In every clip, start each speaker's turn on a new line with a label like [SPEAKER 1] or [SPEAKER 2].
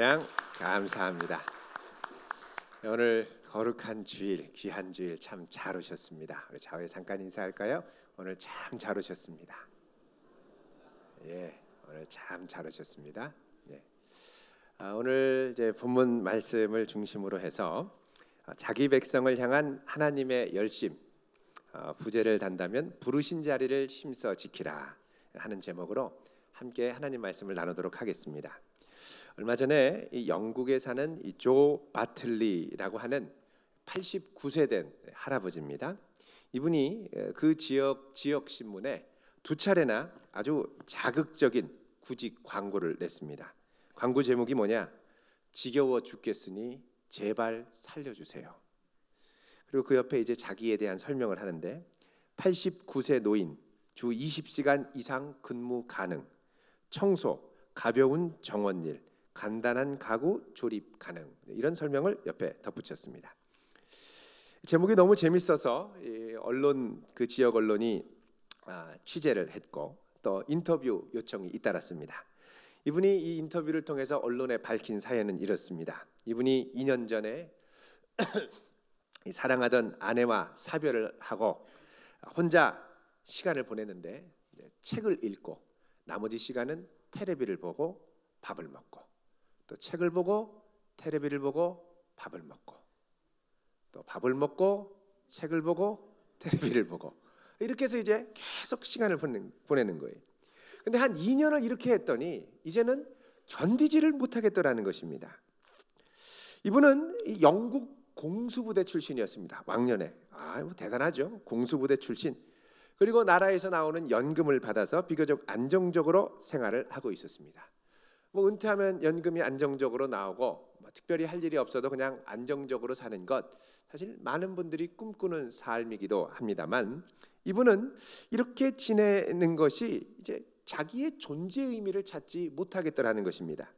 [SPEAKER 1] 그냥 감사합니다. 오늘 거룩한 주일, 귀한 주일 참 잘 오셨습니다. 우리 좌우에 잠깐 인사할까요? 오늘 참 잘 오셨습니다. 오늘 참 잘 오셨습니다. 오늘 이제 본문 말씀을 중심으로 해서 자기 백성을 향한 하나님의 열심, 부제를 단다면 부르신 자리를 힘써 지키라 하는 제목으로 함께 하나님 말씀을 나누도록 하겠습니다. 얼마 전에 이 영국에 사는 이 조 바틀리라고 하는 89세 된 할아버지입니다. 이분이 그 지역 신문에 두 차례나 아주 자극적인 구직 광고를 냈습니다. 광고 제목이 뭐냐? 지겨워 죽겠으니 제발 살려주세요. 그리고 그 옆에 이제 자기에 대한 설명을 하는데 89세 노인, 주 20시간 이상 근무 가능, 청소, 가벼운 정원일, 간단한 가구 조립 가능, 이런 설명을 옆에 덧붙였습니다. 제목이 너무 재밌어서 그 지역 언론이 취재를 했고 또 인터뷰 요청이 잇따랐습니다. 이분이 이 인터뷰를 통해서 언론에 밝힌 사연은 이렇습니다. 이분이 2년 전에 사랑하던 아내와 사별을 하고 혼자 시간을 보내는데 책을 읽고 나머지 시간은 텔레비를 보고 밥을 먹고 또 책을 보고 텔레비를 보고 밥을 먹고 또 밥을 먹고 책을 보고 텔레비를 보고 이렇게 해서 이제 계속 시간을 보내는 거예요. 근데 한 2년을 이렇게 했더니 이제는 견디지를 못하겠더라는 것입니다. 이분은 영국 공수부대 출신이었습니다. 왕년에. 뭐 대단하죠. 공수부대 출신. 그리고 나라에서 나오는 연금을 받아서 비교적 안정적으로 생활을 하고 있었습니다. 은퇴하면 연금이 안정적으로 나오고 특별히 할 일이 없어도 그냥 안정적으로 사는 것, 사실 많은 분들이 꿈꾸는 삶이기도 합니다만 이분은 이렇게 지내는 것이 이제 자기의 존재 의미를 찾지 못하겠더라는 것입니다.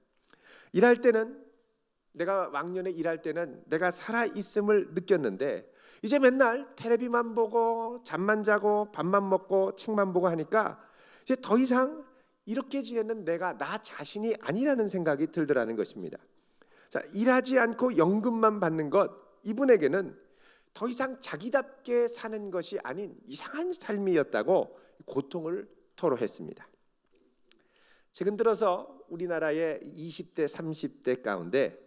[SPEAKER 1] 일할 때는 내가 왕년에 일할 때는 내가 살아 있음을 느꼈는데 이제 맨날 텔레비만 보고 잠만 자고 밥만 먹고 책만 보고 하니까 이제 더 이상 이렇게 지내는 내가 나 자신이 아니라는 생각이 들더라는 것입니다. 자, 일하지 않고 연금만 받는 것, 이분에게는 더 이상 자기답게 사는 것이 아닌 이상한 삶이었다고 고통을 토로했습니다. 최근 들어서 우리나라의 20대, 30대 가운데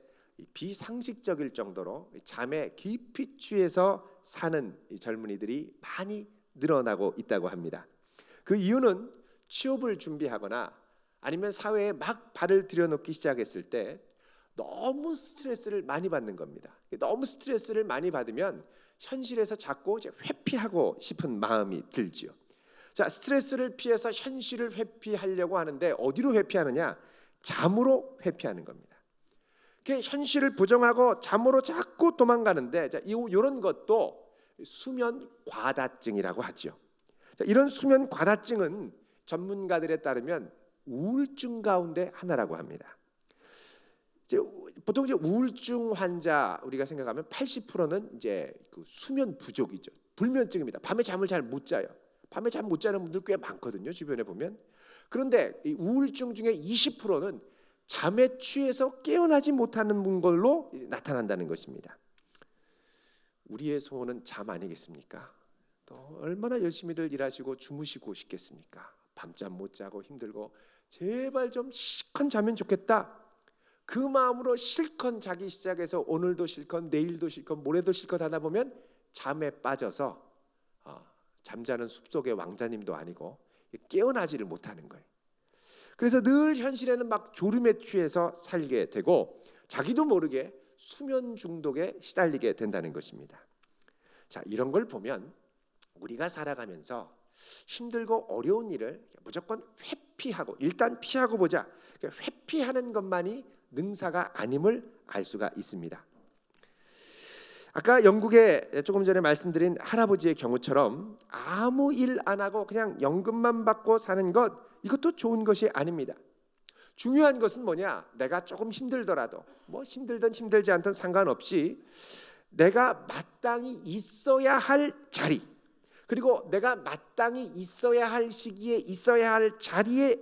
[SPEAKER 1] 비상식적일 정도로 잠에 깊이 취해서 사는 젊은이들이 많이 늘어나고 있다고 합니다. 그 이유는 취업을 준비하거나 아니면 사회에 막 발을 들여놓기 시작했을 때 너무 스트레스를 많이 받는 겁니다. 너무 스트레스를 많이 받으면 현실에서 자꾸 이제 회피하고 싶은 마음이 들죠. 자, 스트레스를 피해서 현실을 회피하려고 하는데 어디로 회피하느냐? 잠으로 회피하는 겁니다. 현실을 부정하고 잠으로 자꾸 도망가는데 이런 것도 수면 과다증이라고 하죠. 이런 수면 과다증은 전문가들에 따르면 우울증 가운데 하나라고 합니다. 보통 이제 우울증 환자 우리가 생각하면 80%는 이제 그 수면 부족이죠. 불면증입니다. 밤에 잠을 잘 못 자요. 밤에 잠 못 자는 분들 꽤 많거든요. 주변에 보면. 그런데 이 우울증 중에 20%는 잠에 취해서 깨어나지 못하는 걸로 나타난다는 것입니다. 우리의 소원은 잠 아니겠습니까? 또 얼마나 열심히들 일하시고 주무시고 싶겠습니까? 밤잠 못 자고 힘들고 제발 좀 실컷 자면 좋겠다. 그 마음으로 실컷 자기 시작해서 오늘도 실컷 내일도 실컷 모레도 실컷 하다 보면 잠에 빠져서 잠자는 숲속의 왕자님도 아니고 깨어나지를 못하는 거예요. 그래서 늘 현실에는 막 졸음에 취해서 살게 되고 자기도 모르게 수면 중독에 시달리게 된다는 것입니다. 자, 이런 걸 보면 우리가 살아가면서 힘들고 어려운 일을 무조건 회피하고 일단 피하고 보자. 회피하는 것만이 능사가 아님을 알 수가 있습니다. 아까 영국에 조금 전에 말씀드린 할아버지의 경우처럼 아무 일 안 하고 그냥 연금만 받고 사는 것, 이것도 좋은 것이 아닙니다. 중요한 것은 뭐냐? 내가 조금 힘들더라도 힘들든 힘들지 않든 상관없이 내가 마땅히 있어야 할 자리, 그리고 내가 마땅히 있어야 할 시기에 있어야 할 자리에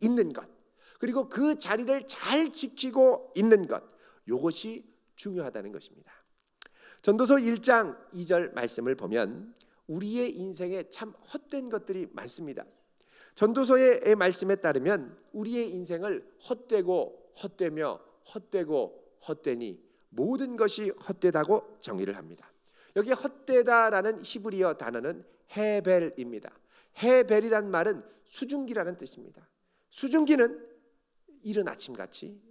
[SPEAKER 1] 있는 것, 그리고 그 자리를 잘 지키고 있는 것, 이것이 중요하다는 것입니다. 전도서 1장 2절 말씀을 보면 우리의 인생에 참 헛된 것들이 많습니다. 전도서의 말씀에 따르면 우리의 인생을 헛되고 헛되며 헛되고 헛되니 모든 것이 헛되다고 정의를 합니다. 여기 헛되다라는 히브리어 단어는 헤벨입니다. 헤벨이란 말은 수증기라는 뜻입니다. 수증기는 이른 아침같이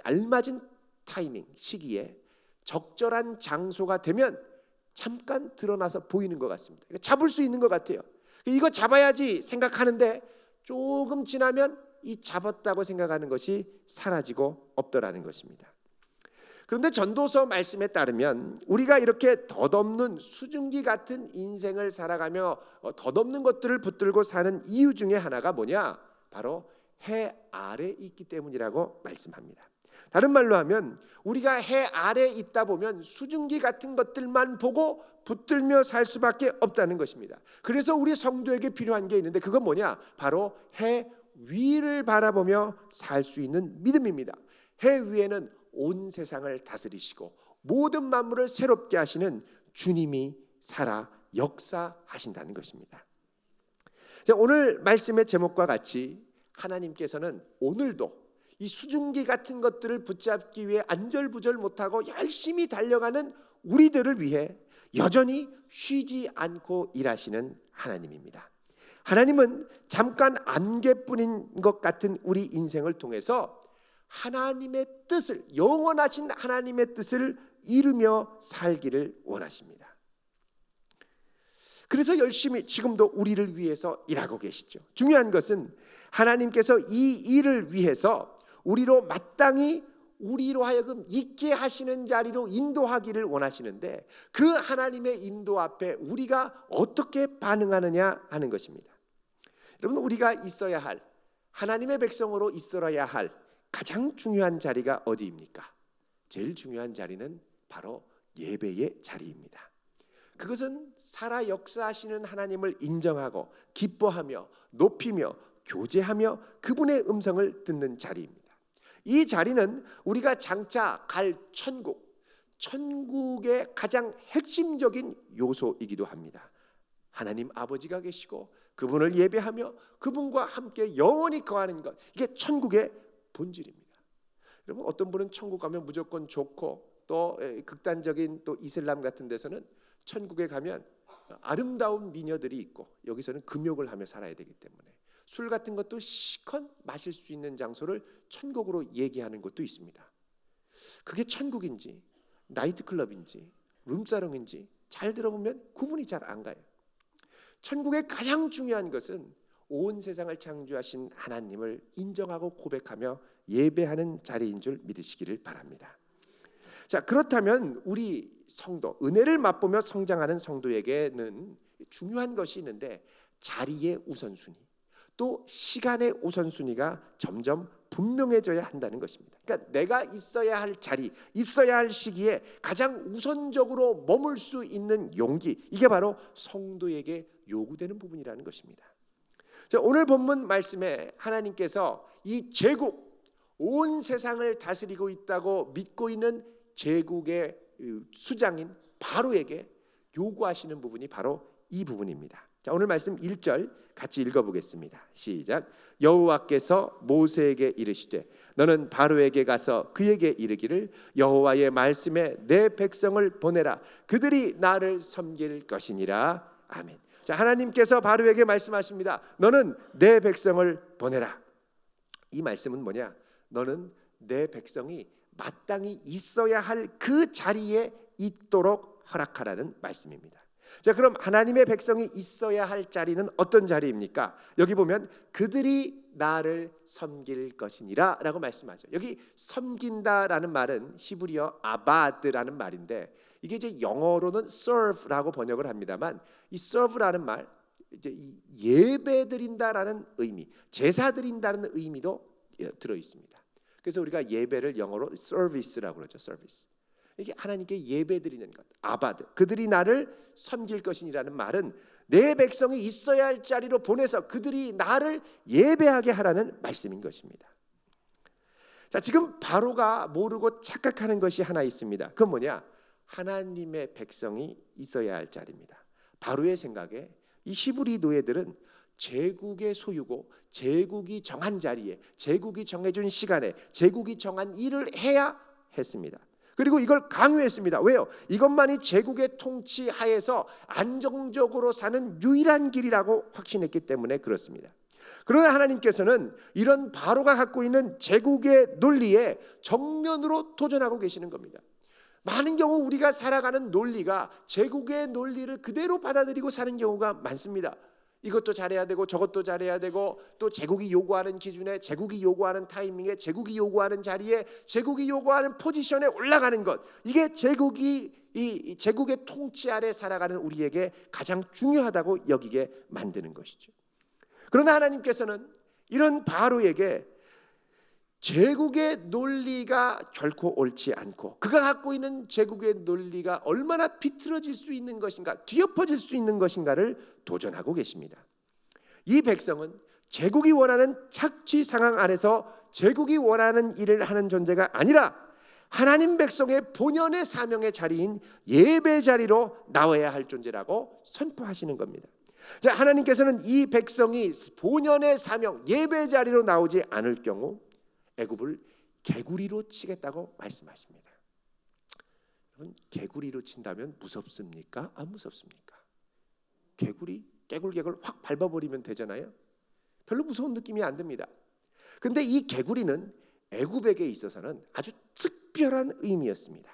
[SPEAKER 1] 알맞은 타이밍, 시기에 적절한 장소가 되면 잠깐 드러나서 보이는 것 같습니다. 잡을 수 있는 것 같아요. 이거 잡아야지 생각하는데 조금 지나면 이 잡았다고 생각하는 것이 사라지고 없더라는 것입니다. 그런데 전도서 말씀에 따르면 우리가 이렇게 덧없는 수증기 같은 인생을 살아가며 덧없는 것들을 붙들고 사는 이유 중에 하나가 뭐냐? 바로 해 아래 있기 때문이라고 말씀합니다. 다른 말로 하면 우리가 해 아래 있다 보면 수증기 같은 것들만 보고 붙들며 살 수밖에 없다는 것입니다. 그래서 우리 성도에게 필요한 게 있는데 그건 뭐냐? 바로 해 위를 바라보며 살 수 있는 믿음입니다. 해 위에는 온 세상을 다스리시고 모든 만물을 새롭게 하시는 주님이 살아 역사하신다는 것입니다. 자, 오늘 말씀의 제목과 같이 하나님께서는 오늘도 이 수증기 같은 것들을 붙잡기 위해 안절부절 못하고 열심히 달려가는 우리들을 위해 여전히 쉬지 않고 일하시는 하나님입니다. 하나님은 잠깐 안개뿐인 것 같은 우리 인생을 통해서 하나님의 뜻을, 영원하신 하나님의 뜻을 이루며 살기를 원하십니다. 그래서 열심히 지금도 우리를 위해서 일하고 계시죠. 중요한 것은 하나님께서 이 일을 위해서 우리로 마땅히 우리로 하여금 있게 하시는 자리로 인도하기를 원하시는데 그 하나님의 인도 앞에 우리가 어떻게 반응하느냐 하는 것입니다. 여러분, 우리가 있어야 할, 하나님의 백성으로 있어야 할 가장 중요한 자리가 어디입니까? 제일 중요한 자리는 바로 예배의 자리입니다. 그것은 살아 역사하시는 하나님을 인정하고 기뻐하며 높이며 교제하며 그분의 음성을 듣는 자리입니다. 이 자리는 우리가 장차 갈 천국의 가장 핵심적인 요소이기도 합니다. 하나님 아버지가 계시고 그분을 예배하며 그분과 함께 영원히 거하는 것, 이게 천국의 본질입니다. 여러분, 어떤 분은 천국 가면 무조건 좋고 또 극단적인 또 이슬람 같은 데서는 천국에 가면 아름다운 미녀들이 있고 여기서는 금욕을 하며 살아야 되기 때문에 술 같은 것도 시컷 마실 수 있는 장소를 천국으로 얘기하는 것도 있습니다. 그게 천국인지 나이트클럽인지 룸사롱인지 잘 들어보면 구분이 잘 안 가요. 천국의 가장 중요한 것은 온 세상을 창조하신 하나님을 인정하고 고백하며 예배하는 자리인 줄 믿으시기를 바랍니다. 자, 그렇다면 우리 성도, 은혜를 맛보며 성장하는 성도에게는 중요한 것이 있는데 자리의 우선순위, 또 시간의 우선순위가 점점 분명해져야 한다는 것입니다. 그러니까 내가 있어야 할 자리, 있어야 할 시기에 가장 우선적으로 머물 수 있는 용기, 이게 바로 성도에게 요구되는 부분이라는 것입니다. 자, 오늘 본문 말씀에 하나님께서 이 제국, 온 세상을 다스리고 있다고 믿고 있는 제국의 수장인 바로에게 요구하시는 부분이 바로 이 부분입니다. 자, 오늘 말씀 1절 같이 읽어보겠습니다. 시작. 여호와께서 모세에게 이르시되 너는 바로에게 가서 그에게 이르기를 여호와의 말씀에 내 백성을 보내라. 그들이 나를 섬길 것이니라. 아멘. 자, 하나님께서 바로에게 말씀하십니다. 너는 내 백성을 보내라. 이 말씀은 뭐냐? 너는 내 백성이 마땅히 있어야 할 그 자리에 있도록 허락하라는 말씀입니다. 자, 그럼 하나님의 백성이 있어야 할 자리는 어떤 자리입니까? 여기 보면 그들이 나를 섬길 것이니라 라고 말씀하죠. 여기 섬긴다라는 말은 히브리어 아바드라는 말인데 이게 이제 영어로는 serve라고 번역을 합니다만 이 serve라는 말, 이제 이 예배 드린다라는 의미, 제사 드린다는 의미도 들어 있습니다. 그래서 우리가 예배를 영어로 service라고 그러죠. service. 이게 하나님께 예배 드리는 것, 아바드. 그들이 나를 섬길 것이니라는 말은 내 백성이 있어야 할 자리로 보내서 그들이 나를 예배하게 하라는 말씀인 것입니다. 자, 지금 바로가 모르고 착각하는 것이 하나 있습니다. 그건 뭐냐? 하나님의 백성이 있어야 할 자리입니다. 바로의 생각에 이 히브리 노예들은 제국의 소유고 제국이 정한 자리에, 제국이 정해준 시간에, 제국이 정한 일을 해야 했습니다. 그리고 이걸 강요했습니다. 왜요? 이것만이 제국의 통치 하에서 안정적으로 사는 유일한 길이라고 확신했기 때문에 그렇습니다. 그러나 하나님께서는 이런 바로가 갖고 있는 제국의 논리에 정면으로 도전하고 계시는 겁니다. 많은 경우 우리가 살아가는 논리가 제국의 논리를 그대로 받아들이고 사는 경우가 많습니다. 이것도 잘해야 되고 저것도 잘해야 되고, 또 제국이 요구하는 기준에, 제국이 요구하는 타이밍에, 제국이 요구하는 자리에, 제국이 요구하는 포지션에 올라가는 것, 이게 이 제국의 통치 아래 살아가는 우리에게 가장 중요하다고 여기게 만드는 것이죠. 그러나 하나님께서는 이런 바로에게 제국의 논리가 결코 옳지 않고, 그가 갖고 있는 제국의 논리가 얼마나 비틀어질 수 있는 것인가, 뒤엎어질 수 있는 것인가를 도전하고 계십니다. 이 백성은 제국이 원하는 착취 상황 안에서 제국이 원하는 일을 하는 존재가 아니라 하나님 백성의 본연의 사명의 자리인 예배 자리로 나와야 할 존재라고 선포하시는 겁니다. 자, 하나님께서는 이 백성이 본연의 사명, 예배 자리로 나오지 않을 경우 애굽을 개구리로 치겠다고 말씀하십니다. 여러분, 개구리로 친다면 무섭습니까? 안 무섭습니까? 개구리 깨굴깨굴 확 밟아버리면 되잖아요. 별로 무서운 느낌이 안 듭니다. 근데 이 개구리는 애굽에게 있어서는 아주 특별한 의미였습니다.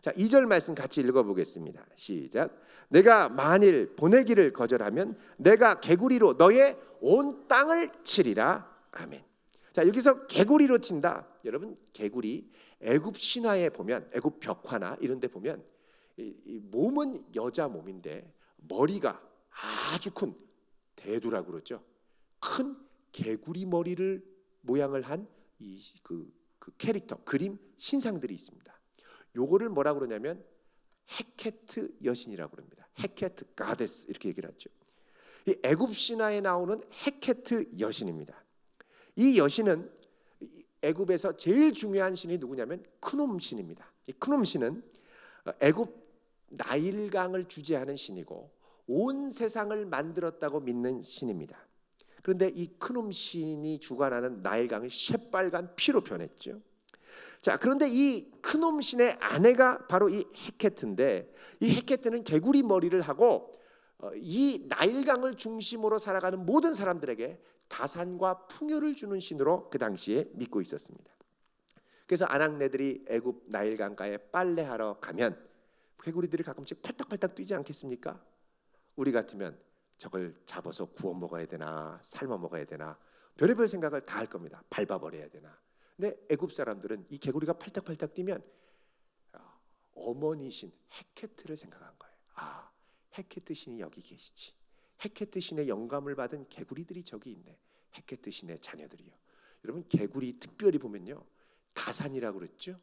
[SPEAKER 1] 자, 2절 말씀 같이 읽어보겠습니다. 시작. 내가 만일 보내기를 거절하면 내가 개구리로 너의 온 땅을 치리라. 아멘. 자, 여기서 개구리로 친다. 여러분, 개구리 애굽 신화에 보면, 애굽 벽화나 이런 데 보면 이 몸은 여자 몸인데 머리가 아주 큰 대두라고 그러죠. 큰 개구리 머리를 모양을 한 그 캐릭터, 그림, 신상들이 있습니다. 요거를 뭐라고 그러냐면 헤케트 여신이라고 그럽니다. 헤케트 가데스 이렇게 얘기를 하죠. 이 애굽 신화에 나오는 헤케트 여신입니다. 이 여신은 애굽에서 제일 중요한 신이 누구냐면 크놈 신입니다. 이 크놈 신은 애굽 나일강을 주재하는 신이고 온 세상을 만들었다고 믿는 신입니다. 그런데 이 크놈 신이 주관하는 나일강이 새빨간 피로 변했죠. 자, 그런데 이 크놈 신의 아내가 바로 이 헤케트인데, 이 헤케트는 개구리 머리를 하고 이 나일강을 중심으로 살아가는 모든 사람들에게 다산과 풍요를 주는 신으로 그 당시에 믿고 있었습니다. 그래서 아낙네들이 애굽 나일강가에 빨래하러 가면 개구리들이 가끔씩 팔딱팔딱 뛰지 않겠습니까? 우리 같으면 저걸 잡아서 구워 먹어야 되나, 삶아 먹어야 되나, 별의별 생각을 다 할 겁니다. 밟아버려야 되나. 근데 애굽 사람들은 이 개구리가 팔딱팔딱 뛰면 어머니 신 헤케트를 생각한 거예요. 아, 헤케트 신이 여기 계시지. 헤케트 신의 영감을 받은 개구리들이 저기 있네. 헤케트 신의 자녀들이요. 여러분, 개구리 특별히 보면요, 다산이라고 그랬죠.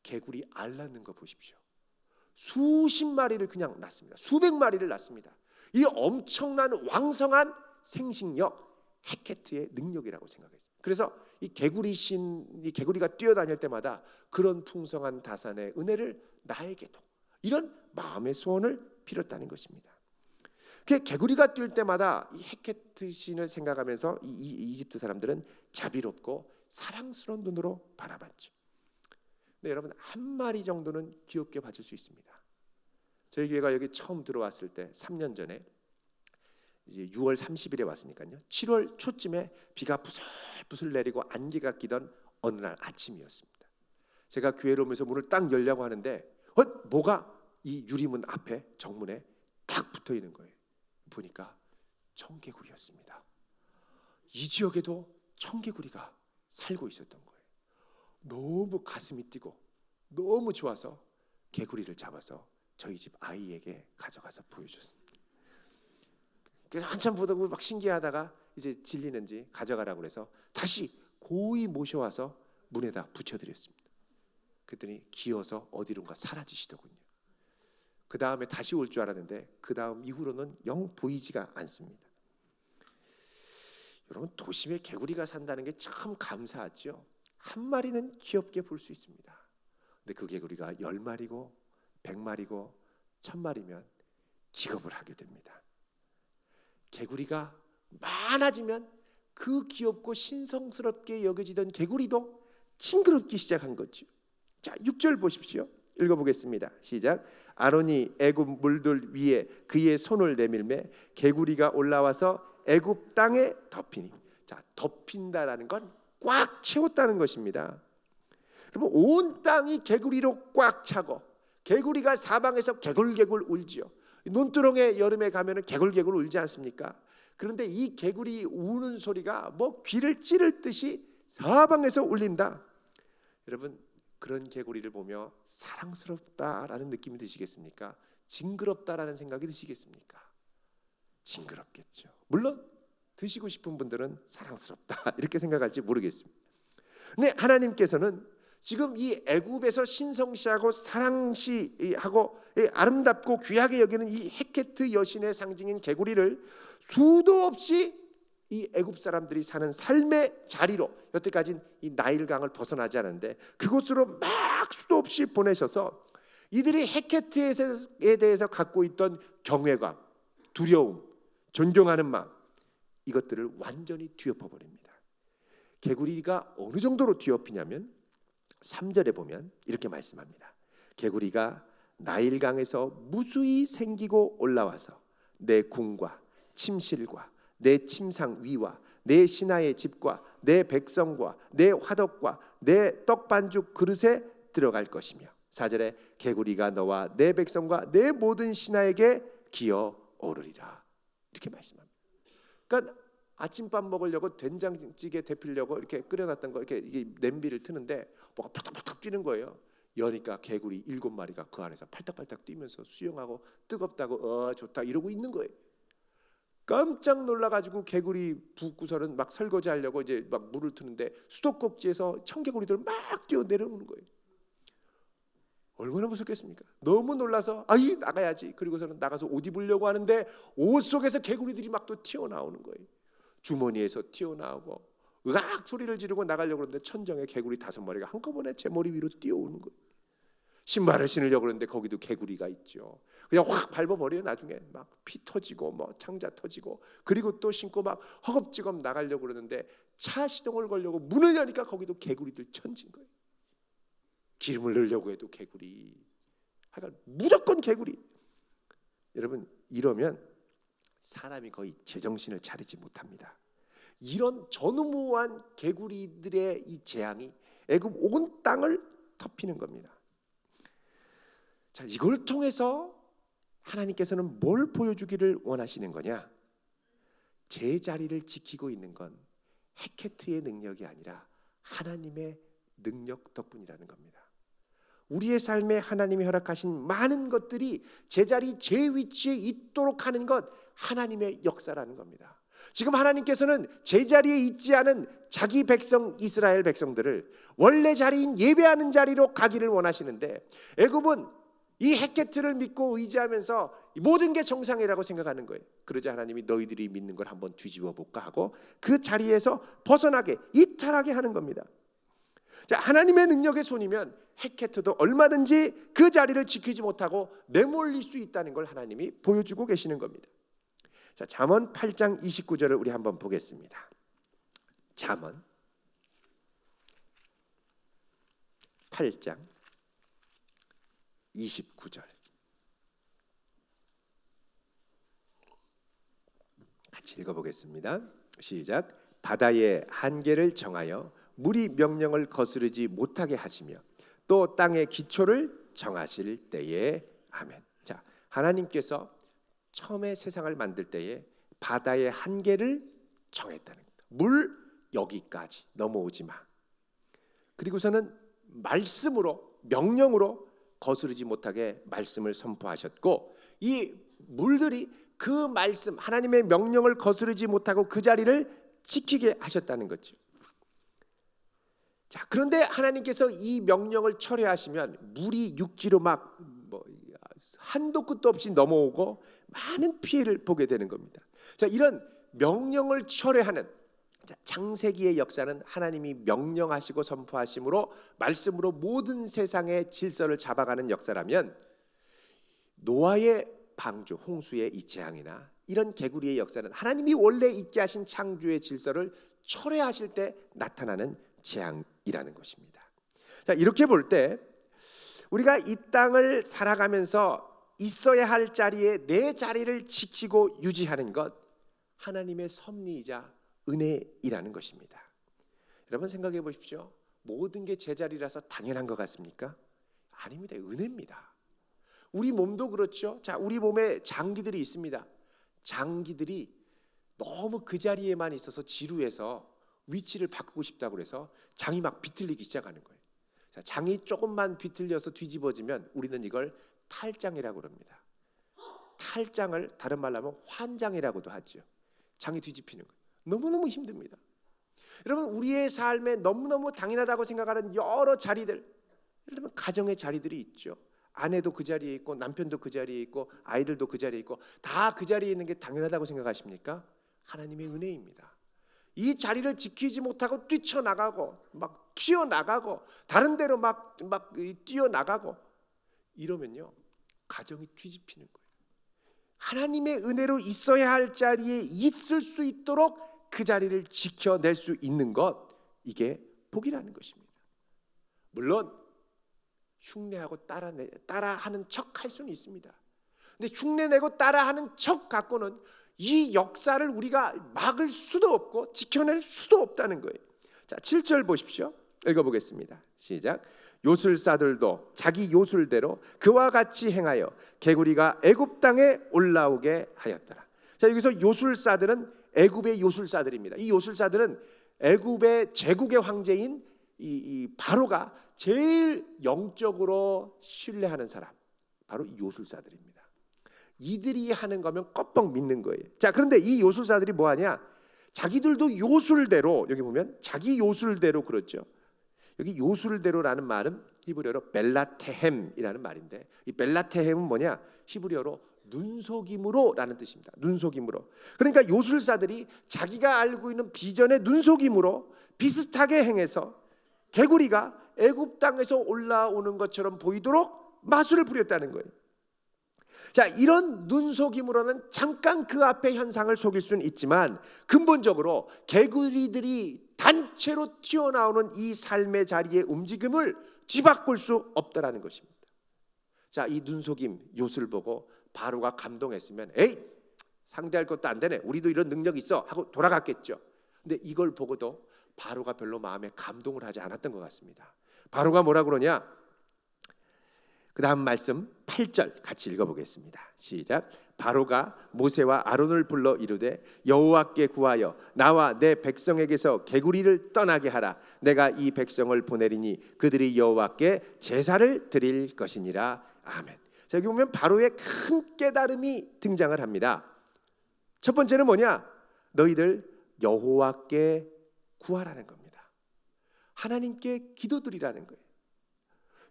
[SPEAKER 1] 개구리 알 낳는 거 보십시오. 수십 마리를 그냥 낳습니다. 수백 마리를 낳습니다. 이 엄청난 왕성한 생식력, 헤케트의 능력이라고 생각했습니다. 그래서 이 개구리가 뛰어다닐 때마다 그런 풍성한 다산의 은혜를 나에게도, 이런 마음의 소원을 빌었다는 것입니다. 개구리가 뛸 때마다 이 헤케트 신을 생각하면서 이 이집트 사람들은 자비롭고 사랑스러운 눈으로 바라봤죠. 근데 여러분, 한 마리 정도는 귀엽게 봐줄 수 있습니다. 저희 교회가 여기 처음 들어왔을 때 3년 전에 이제 6월 30일에 왔으니까요. 7월 초쯤에 비가 부슬부슬 내리고 안개가 끼던 어느 날 아침이었습니다. 제가 교회를 오면서 문을 딱 열려고 하는데 뭐가 이 유리문 앞에 정문에 딱 붙어 있는 거예요. 보니까 청개구리였습니다. 이 지역에도 청개구리가 살고 있었던 거예요. 너무 가슴이 뛰고 너무 좋아서 개구리를 잡아서 저희 집 아이에게 가져가서 보여줬습니다. 그래서 한참 보다가 막 신기하다가 이제 질리는지 가져가라고 그래서 다시 고이 모셔와서 문에다 붙여드렸습니다. 그랬더니 기어서 어디론가 사라지시더군요. 그 다음에 다시 올 줄 알았는데 그 다음 이후로는 영 보이지가 않습니다. 여러분, 도심에 개구리가 산다는 게 참 감사하죠. 한 마리는 귀엽게 볼 수 있습니다. 근데 그 개구리가 10마리고 100마리고 1000마리면 기겁을 하게 됩니다. 개구리가 많아지면 그 귀엽고 신성스럽게 여겨지던 개구리도 징그럽기 시작한 거죠. 자, 6절 보십시오. 읽어보겠습니다. 시작. 아론이 애굽 물들 위에 그의 손을 내밀매 개구리가 올라와서 애굽 땅에 덮이니. 자, 덮인다라는 건 꽉 채웠다는 것입니다. 여러분, 온 땅이 개구리로 꽉 차고 개구리가 사방에서 개굴개굴 울지요. 논두렁에 여름에 가면은 개굴개굴 울지 않습니까? 그런데 이 개구리 우는 소리가 뭐 귀를 찌를 듯이 사방에서 울린다. 여러분, 그런 개구리를 보며 사랑스럽다라는 느낌이 드시겠습니까? 징그럽다라는 생각이 드시겠습니까? 징그럽겠죠. 물론 드시고 싶은 분들은 사랑스럽다 이렇게 생각할지 모르겠습니다. 근데 하나님께서는 지금 이 애굽에서 신성시하고 사랑시하고 아름답고 귀하게 여기는 이 헤케트 여신의 상징인 개구리를 수도 없이 이 애굽 사람들이 사는 삶의 자리로, 여태까지는 이 나일강을 벗어나지 않았는데 그곳으로 막 수도 없이 보내셔서 이들이 헤케트에 대해서 갖고 있던 경외감, 두려움, 존경하는 마음, 이것들을 완전히 뒤엎어 버립니다. 개구리가 어느 정도로 뒤엎이냐면 3절에 보면 이렇게 말씀합니다. 개구리가 나일강에서 무수히 생기고 올라와서 내 궁과 침실과 내 침상 위와 내 신하의 집과 내 백성과 내 화덕과 내 떡반죽 그릇에 들어갈 것이며 4절에 개구리가 너와 내 백성과 내 모든 신하에게 기어 오르리라. 이렇게 말씀합니다. 그러니까 아침밥 먹으려고 된장찌개 데피려고 이렇게 끓여놨던 거 이렇게 냄비를 트는데 뭐가 팔딱팔딱 뛰는 거예요. 여니까 개구리 7마리가 그 안에서 팔딱팔딱 뛰면서 수영하고 뜨겁다고 좋다 이러고 있는 거예요. 깜짝 놀라가지고 개구리 붓고서는 막 설거지하려고 이제 막 물을 트는데 수도꼭지에서 청개구리들 막 뛰어 내려오는 거예요. 얼마나 무섭겠습니까? 너무 놀라서 아이 나가야지. 그리고서는 나가서 옷 입으려고 하는데 옷 속에서 개구리들이 막 또 튀어나오는 거예요. 주머니에서 튀어나오고 으악 소리를 지르고 나가려고 그러는데 천정에 개구리 5마리가 한꺼번에 제 머리 위로 뛰어오는 거예요. 신발을 신으려고 그러는데 거기도 개구리가 있죠. 그냥 확 밟아버려요. 나중에 막 피 터지고 뭐 창자 터지고, 그리고 또 신고 막 허겁지겁 나가려고 그러는데 차 시동을 걸려고 문을 여니까 거기도 개구리들 천진 거예요. 기름을 넣으려고 해도 개구리, 하여간 무조건 개구리. 여러분, 이러면 사람이 거의 제정신을 차리지 못합니다. 이런 전무후무한 개구리들의 이 재앙이 애굽 온 땅을 덮이는 겁니다. 자, 이걸 통해서 하나님께서는 뭘 보여주기를 원하시는 거냐? 제자리를 지키고 있는 건 헤케트의 능력이 아니라 하나님의 능력 덕분이라는 겁니다. 우리의 삶에 하나님이 허락하신 많은 것들이 제자리 제위치에 있도록 하는 것, 하나님의 역사라는 겁니다. 지금 하나님께서는 제자리에 있지 않은 자기 백성 이스라엘 백성들을 원래 자리인 예배하는 자리로 가기를 원하시는데, 애굽은 이 헤케트를 믿고 의지하면서 모든 게 정상이라고 생각하는 거예요. 그러자 하나님이 너희들이 믿는 걸 한번 뒤집어 볼까 하고 그 자리에서 벗어나게, 이탈하게 하는 겁니다. 자, 하나님의 능력의 손이면 헤케트도 얼마든지 그 자리를 지키지 못하고 내몰릴 수 있다는 걸 하나님이 보여주고 계시는 겁니다. 자, 잠언 8장 29절을 우리 한번 보겠습니다. 잠언 8장 29절 같이 읽어보겠습니다. 시작. 바다의 한계를 정하여 물이 명령을 거스르지 못하게 하시며 또 땅의 기초를 정하실 때에 아멘. 자, 하나님께서 처음에 세상을 만들 때에 바다의 한계를 정했다는 겁니다. 물 여기까지 넘어오지 마. 그리고서는 말씀으로, 명령으로 거스르지 못하게 말씀을 선포하셨고, 이 물들이 그 말씀, 하나님의 명령을 거스르지 못하고 그 자리를 지키게 하셨다는 거죠. 자, 그런데 하나님께서 이 명령을 철회하시면 물이 육지로 막 한도 끝도 없이 넘어오고 많은 피해를 보게 되는 겁니다. 자, 이런 명령을 철회하는, 자, 창세기의 역사는 하나님이 명령하시고 선포하심으로 말씀으로 모든 세상의 질서를 잡아가는 역사라면, 노아의 방주, 홍수의 이 재앙이나 이런 개구리의 역사는 하나님이 원래 있게 하신 창조의 질서를 철회하실 때 나타나는 재앙이라는 것입니다. 자, 이렇게 볼 때 우리가 이 땅을 살아가면서 있어야 할 자리에 내 자리를 지키고 유지하는 것, 하나님의 섭리이자 은혜이라는 것입니다. 여러분 생각해 보십시오. 모든 게 제자리라서 당연한 것 같습니까? 아닙니다. 은혜입니다. 우리 몸도 그렇죠. 자, 우리 몸에 장기들이 있습니다. 장기들이 너무 그 자리에만 있어서 지루해서 위치를 바꾸고 싶다고 그래서 장이 막 비틀리기 시작하는 거예요. 자, 장이 조금만 비틀려서 뒤집어지면 우리는 이걸 탈장이라고 그럽니다. 탈장을 다른 말로 하면 환장이라고도 하죠. 장이 뒤집히는 거예요. 너무너무 힘듭니다. 여러분, 우리의 삶에 너무너무 당연하다고 생각하는 여러 자리들, 예를 들면 가정의 자리들이 있죠. 아내도 그 자리에 있고 남편도 그 자리에 있고 아이들도 그 자리에 있고 다 그 자리에 있는 게 당연하다고 생각하십니까? 하나님의 은혜입니다. 이 자리를 지키지 못하고 뛰쳐나가고 막 튀어나가고 다른 데로 막 뛰어나가고 이러면요, 가정이 뒤집히는 거예요. 하나님의 은혜로 있어야 할 자리에 있을 수 있도록 그 자리를 지켜낼 수 있는 것, 이게 복이라는 것입니다. 물론 흉내하고 따라하는 척 할 수는 있습니다. 근데 흉내내고 따라하는 척 갖고는 이 역사를 우리가 막을 수도 없고 지켜낼 수도 없다는 거예요. 자, 7절 보십시오. 읽어보겠습니다. 시작. 요술사들도 자기 요술대로 그와 같이 행하여 개구리가 애굽 땅에 올라오게 하였더라. 자, 여기서 요술사들은 애굽의 요술사들입니다. 이 요술사들은 애굽의 제국의 황제인 이 바로가 제일 영적으로 신뢰하는 사람, 바로 이 요술사들입니다. 이들이 하는 거면 껍벅 믿는 거예요. 자, 그런데 이 요술사들이 뭐하냐? 자기들도 요술대로, 여기 보면 자기 요술대로, 그렇죠. 여기 요술대로라는 말은 히브리어로 벨라테헴이라는 말인데, 이 벨라테헴은 뭐냐? 히브리어로 눈속임으로라는 뜻입니다. 눈속임으로. 그러니까 요술사들이 자기가 알고 있는 비전의 눈속임으로 비슷하게 행해서 개구리가 애굽 땅에서 올라오는 것처럼 보이도록 마술을 부렸다는 거예요. 자, 이런 눈속임으로는 잠깐 그 앞의 현상을 속일 수는 있지만 근본적으로 개구리들이 단체로 튀어나오는 이 삶의 자리의 움직임을 뒤바꿀 수 없다라는 것입니다. 자, 이 눈속임 요술 보고 바로가 감동했으면 에이, 상대할 것도 안 되네, 우리도 이런 능력이 있어 하고 돌아갔겠죠. 근데 이걸 보고도 바로가 별로 마음에 감동을 하지 않았던 것 같습니다. 바로가 뭐라 그러냐? 그 다음 말씀 8절 같이 읽어보겠습니다. 시작. 바로가 모세와 아론을 불러 이르되 여호와께 구하여 나와 내 백성에게서 개구리를 떠나게 하라. 내가 이 백성을 보내리니 그들이 여호와께 제사를 드릴 것이니라. 아멘. 자, 여기 보면 바로의 큰 깨달음이 등장을 합니다. 첫 번째는 뭐냐? 너희들 여호와께 구하라는 겁니다. 하나님께 기도드리라는 거예요.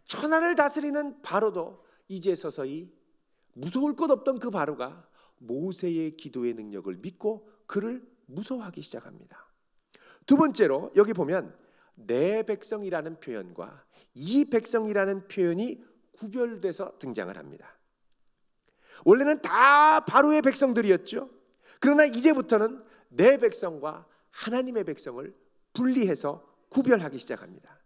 [SPEAKER 1] 천하를 다스리는 바로도 이제 서서히 무서울 것 없던 그 바로가 모세의 기도의 능력을 믿고 그를 무서워하기 시작합니다. 두 번째로 여기 보면 내 백성이라는 표현과 이 백성이라는 표현이 구별돼서 등장을 합니다. 원래는 다 바로의 백성들이었죠. 그러나 이제부터는 내 백성과 하나님의 백성을 분리해서 구별하기 시작합니다.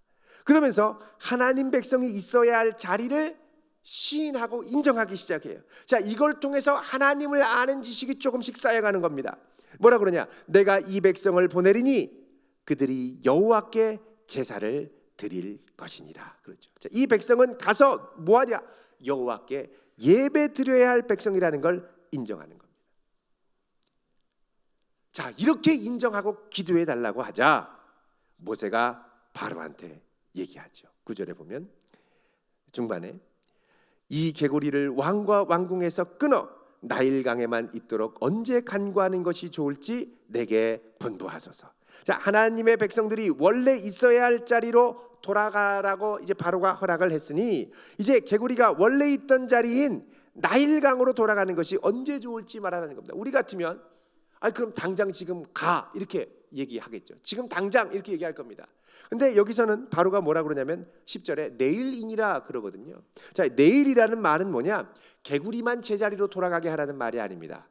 [SPEAKER 1] 그러면서 하나님 백성이 있어야 할 자리를 시인하고 인정하기 시작해요. 자, 이걸 통해서 하나님을 아는 지식이 조금씩 쌓여가는 겁니다. 뭐라 그러냐? 내가 이 백성을 보내리니 그들이 여호와께 제사를 드릴 것이니라. 그렇죠. 자, 이 백성은 가서 뭐하냐? 여호와께 예배 드려야 할 백성이라는 걸 인정하는 겁니다. 자, 이렇게 인정하고 기도해 달라고 하자 모세가 바로한테 얘기하죠. 9절에 보면 중반에 이 개구리를 왕과 왕궁에서 끊어 나일강에만 있도록 언제 간구하는 것이 좋을지 내게 분부하소서. 자, 하나님의 백성들이 원래 있어야 할 자리로 돌아가라고 이제 바로가 허락을 했으니 이제 개구리가 원래 있던 자리인 나일강으로 돌아가는 것이 언제 좋을지 말하는 겁니다. 우리 같으면 그럼 당장 지금 가 이렇게 얘기하겠죠. 지금 당장 이렇게 얘기할 겁니다. 근데 여기서는 바로가 뭐라 그러냐면 10절에 내일이니라 그러거든요. 자, 내일이라는 말은 뭐냐? 개구리만 제자리로 돌아가게 하라는 말이 아닙니다.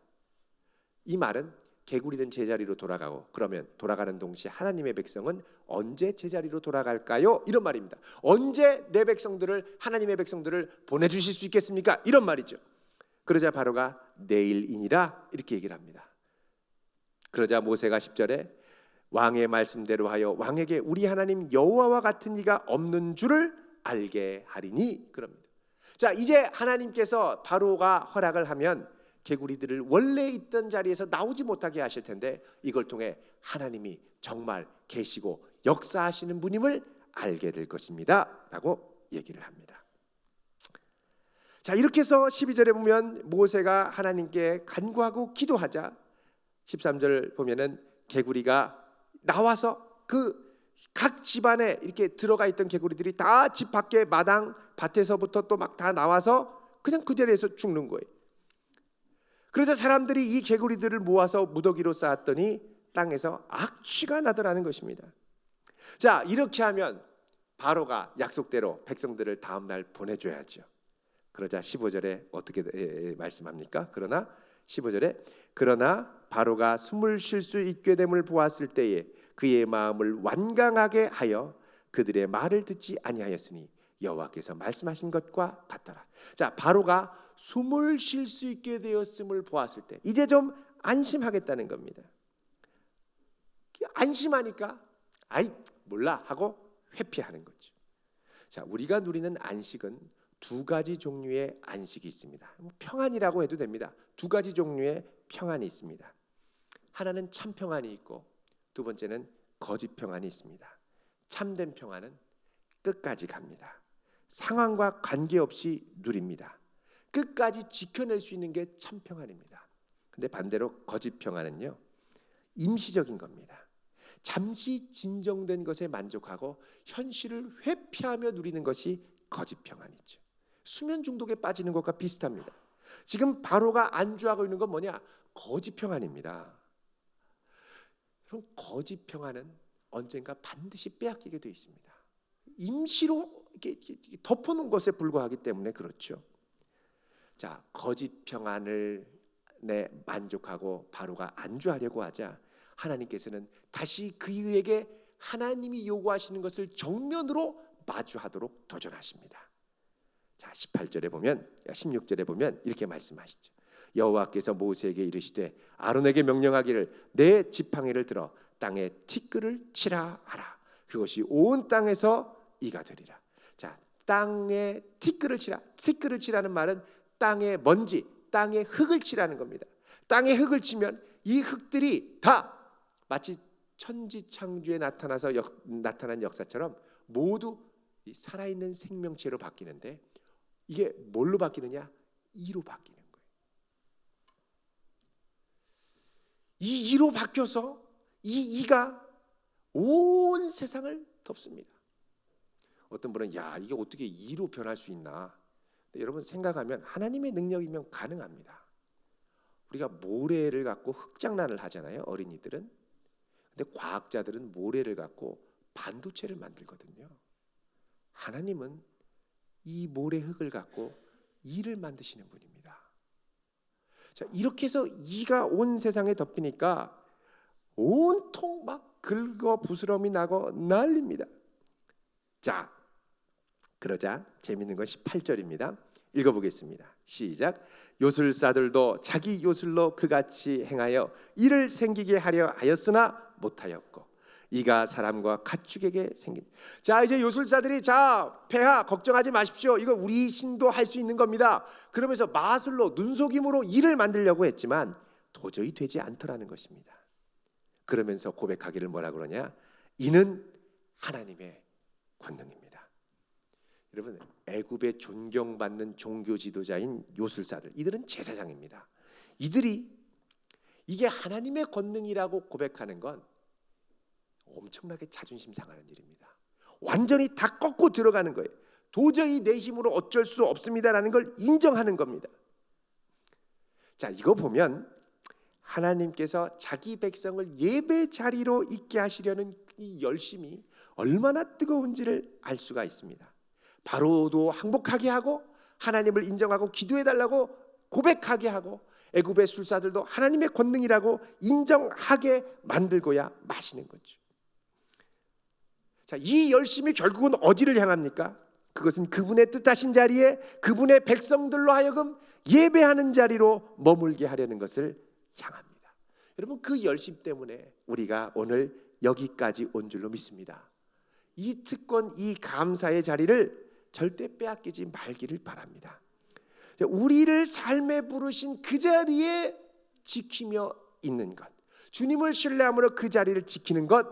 [SPEAKER 1] 이 말은 개구리는 제자리로 돌아가고, 그러면 돌아가는 동시에 하나님의 백성은 언제 제자리로 돌아갈까요? 이런 말입니다. 언제 내 백성들을, 하나님의 백성들을 보내주실 수 있겠습니까? 이런 말이죠. 그러자 바로가 내일이니라 이렇게 얘기를 합니다. 그러자 모세가 10절에 왕의 말씀대로 하여 왕에게 우리 하나님 여호와와 같은 이가 없는 줄을 알게 하리니 그럽니다. 자, 이제 하나님께서 바로가 허락을 하면 개구리들을 원래 있던 자리에서 나오지 못하게 하실 텐데, 이걸 통해 하나님이 정말 계시고 역사하시는 분임을 알게 될 것입니다 라고 얘기를 합니다. 자, 이렇게 해서 12절에 보면 모세가 하나님께 간구하고 기도하자 13절 보면은 개구리가 나와서 그 각 집안에 이렇게 들어가 있던 개구리들이 다 집 밖에 마당 밭에서부터 또 막 다 나와서 그냥 그 자리에서 죽는 거예요. 그래서 사람들이 이 개구리들을 모아서 무더기로 쌓았더니 땅에서 악취가 나더라는 것입니다. 자, 이렇게 하면 바로가 약속대로 백성들을 다음 날 보내줘야죠. 그러자 15절에 어떻게 말씀합니까? 그러나 15절에 그러나 바로가 숨을 쉴 수 있게 됨을 보았을 때에 그의 마음을 완강하게 하여 그들의 말을 듣지 아니하였으니 여호와께서 말씀하신 것과 같더라. 자, 바로가 숨을 쉴 수 있게 되었음을 보았을 때 이제 좀 안심하겠다는 겁니다. 안심하니까 아이 몰라 하고 회피하는 거죠. 자, 우리가 누리는 안식은 두 가지 종류의 안식이 있습니다. 평안이라고 해도 됩니다. 두 가지 종류의 평안이 있습니다. 하나는 참 평안이 있고 두 번째는 거짓 평안이 있습니다. 참된 평안은 끝까지 갑니다. 상황과 관계없이 누립니다. 끝까지 지켜낼 수 있는 게 참 평안입니다. 근데 반대로 거짓 평안은요, 임시적인 겁니다. 잠시 진정된 것에 만족하고 현실을 회피하며 누리는 것이 거짓 평안이죠. 수면 중독에 빠지는 것과 비슷합니다. 지금 바로가 안주하고 있는 건 뭐냐? 거짓 평안입니다. 그럼 거짓 평안은 언젠가 반드시 빼앗기게 되어 있습니다. 임시로 이렇게 덮어놓은 것에 불과하기 때문에 그렇죠. 자, 거짓 평안을 만족하고 바로가 안주하려고 하자 하나님께서는 다시 그에게 하나님이 요구하시는 것을 정면으로 마주하도록 도전하십니다. 자, 18절에 보면 16절에 보면 이렇게 말씀하시죠. 여호와께서 모세에게 이르시되 아론에게 명령하기를 내 지팡이를 들어 땅에 티끌을 치라 하라. 그것이 온 땅에서 이가 되리라. 자, 땅에 티끌을 치라. 티끌을 치라는 말은 땅의 먼지, 땅의 흙을 치라는 겁니다. 땅의 흙을 치면 이 흙들이 다 마치 천지창조에 나타난 역사처럼 모두 살아있는 생명체로 바뀌는데, 이게 뭘로 바뀌느냐? 이로 바뀌는 거예요. 이 이로 바뀌어서 이 이가 온 세상을 덮습니다. 어떤 분은 야, 이게 어떻게 이로 변할 수 있나? 여러분 생각하면 하나님의 능력이면 가능합니다. 우리가 모래를 갖고 흙장난을 하잖아요, 어린이들은. 근데 과학자들은 모래를 갖고 반도체를 만들거든요. 하나님은 이 모래 흙을 갖고 이를 만드시는 분입니다. 자, 이렇게 해서 이가 온 세상에 덮이니까 온통 막 긁어 부스럼이 나고 난립니다. 자, 그러자 재밌는 건 18절입니다. 읽어보겠습니다. 시작. 요술사들도 자기 요술로 그같이 행하여 이를 생기게 하려 하였으나 못하였고 이가 사람과 가축에게 생긴. 자, 이제 요술사들이 자, 폐하 걱정하지 마십시오. 이거 우리 신도 할 수 있는 겁니다. 그러면서 마술로 눈속임으로 이를 만들려고 했지만 도저히 되지 않더라는 것입니다. 그러면서 고백하기를 뭐라 그러냐? 이는 하나님의 권능입니다. 여러분, 애굽의 존경받는 종교 지도자인 요술사들, 이들은 제사장입니다. 이들이 이게 하나님의 권능이라고 고백하는 건 엄청나게 자존심 상하는 일입니다. 완전히 다 꺾고 들어가는 거예요. 도저히 내 힘으로 어쩔 수 없습니다라는 걸 인정하는 겁니다. 자, 이거 보면 하나님께서 자기 백성을 예배 자리로 있게 하시려는 이 열심이 얼마나 뜨거운지를 알 수가 있습니다. 바로도 항복하게 하고 하나님을 인정하고 기도해달라고 고백하게 하고 애굽의 술사들도 하나님의 권능이라고 인정하게 만들고야 마시는 거죠. 자, 이 열심이 결국은 어디를 향합니까? 그것은 그분의 뜻하신 자리에 그분의 백성들로 하여금 예배하는 자리로 머물게 하려는 것을 향합니다. 여러분, 그 열심 때문에 우리가 오늘 여기까지 온 줄로 믿습니다. 이 특권, 이 감사의 자리를 절대 빼앗기지 말기를 바랍니다. 우리를 삶에 부르신 그 자리에 지키며 있는 것, 주님을 신뢰함으로 그 자리를 지키는 것,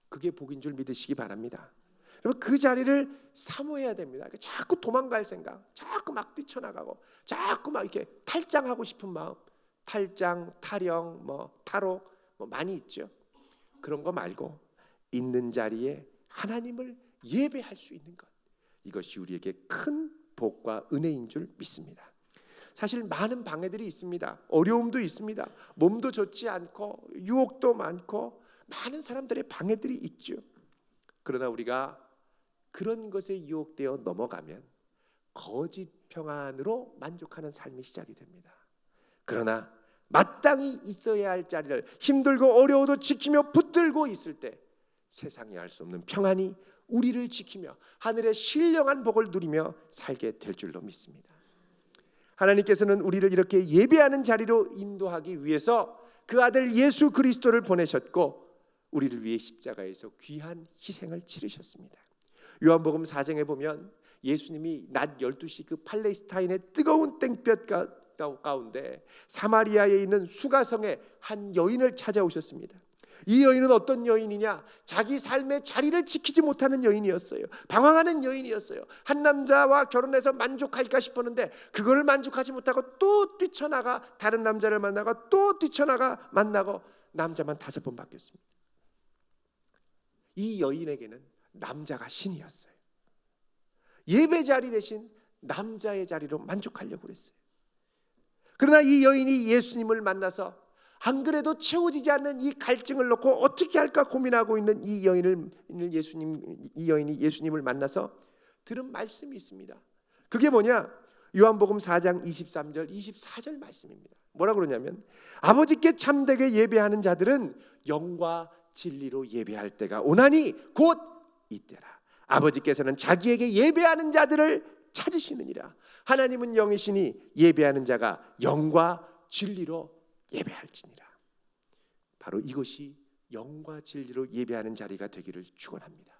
[SPEAKER 1] 그게 복인 줄 믿으시기 바랍니다. 여러분, 그 자리를 사모해야 됩니다. 자꾸 도망갈 생각, 자꾸 막 뛰쳐나가고, 자꾸 막 이렇게 탈장하고 싶은 마음, 탈장, 타령, 탈옥 많이 있죠. 그런 거 말고 있는 자리에 하나님을 예배할 수 있는 것, 이것이 우리에게 큰 복과 은혜인 줄 믿습니다. 사실 많은 방해들이 있습니다. 어려움도 있습니다. 몸도 좋지 않고 유혹도 많고 많은 사람들의 방해들이 있죠. 그러나 우리가 그런 것에 유혹되어 넘어가면 거짓 평안으로 만족하는 삶이 시작이 됩니다. 그러나 마땅히 있어야 할 자리를 힘들고 어려워도 지키며 붙들고 있을 때 세상에 알 수 없는 평안이 우리를 지키며 하늘의 신령한 복을 누리며 살게 될 줄로 믿습니다. 하나님께서는 우리를 이렇게 예배하는 자리로 인도하기 위해서 그 아들 예수 그리스도를 보내셨고 우리를 위해 십자가에서 귀한 희생을 치르셨습니다. 요한복음 4장에 보면 예수님이 낮 12시 그 팔레스타인의 뜨거운 땡볕 가운데 사마리아에 있는 수가성에 한 여인을 찾아오셨습니다. 이 여인은 어떤 여인이냐? 자기 삶의 자리를 지키지 못하는 여인이었어요. 방황하는 여인이었어요. 한 남자와 결혼해서 만족할까 싶었는데 그걸 만족하지 못하고 또 뛰쳐나가 다른 남자를 만나고 또 뛰쳐나가 만나고 남자만 5번 바뀌었습니다. 이 여인에게는 남자가 신이었어요. 예배 자리 대신 남자의 자리로 만족하려고 그랬어요. 그러나 이 여인이 예수님을 만나서 안 그래도 채워지지 않는 이 갈증을 놓고 어떻게 할까 고민하고 있는 이 여인이 예수님을 만나서 들은 말씀이 있습니다. 그게 뭐냐? 요한복음 4장 23절 24절 말씀입니다. 뭐라 그러냐면 아버지께 참되게 예배하는 자들은 영과 진리로 예배할 때가 오나니 곧 이때라. 아버지께서는 자기에게 예배하는 자들을 찾으시느니라. 하나님은 영이시니 예배하는 자가 영과 진리로 예배할지니라. 바로 이것이 영과 진리로 예배하는 자리가 되기를 축원합니다.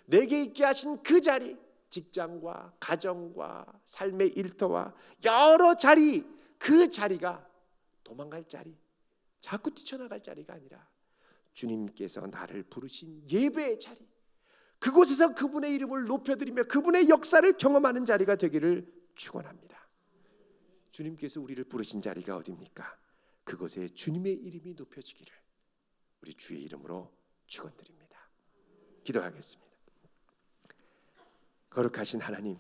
[SPEAKER 1] 내게 있게 하신 그 자리, 직장과 가정과 삶의 일터와 여러 자리, 그 자리가 도망갈 자리, 자꾸 뛰쳐나갈 자리가 아니라 주님께서 나를 부르신 예배의 자리, 그곳에서 그분의 이름을 높여드리며 그분의 역사를 경험하는 자리가 되기를 축원합니다. 주님께서 우리를 부르신 자리가 어디입니까? 그곳에 주님의 이름이 높여지기를 우리 주의 이름으로 축원드립니다. 기도하겠습니다. 거룩하신 하나님,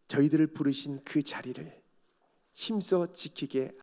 [SPEAKER 1] 저희들을 부르신 그 자리를 힘써 지키게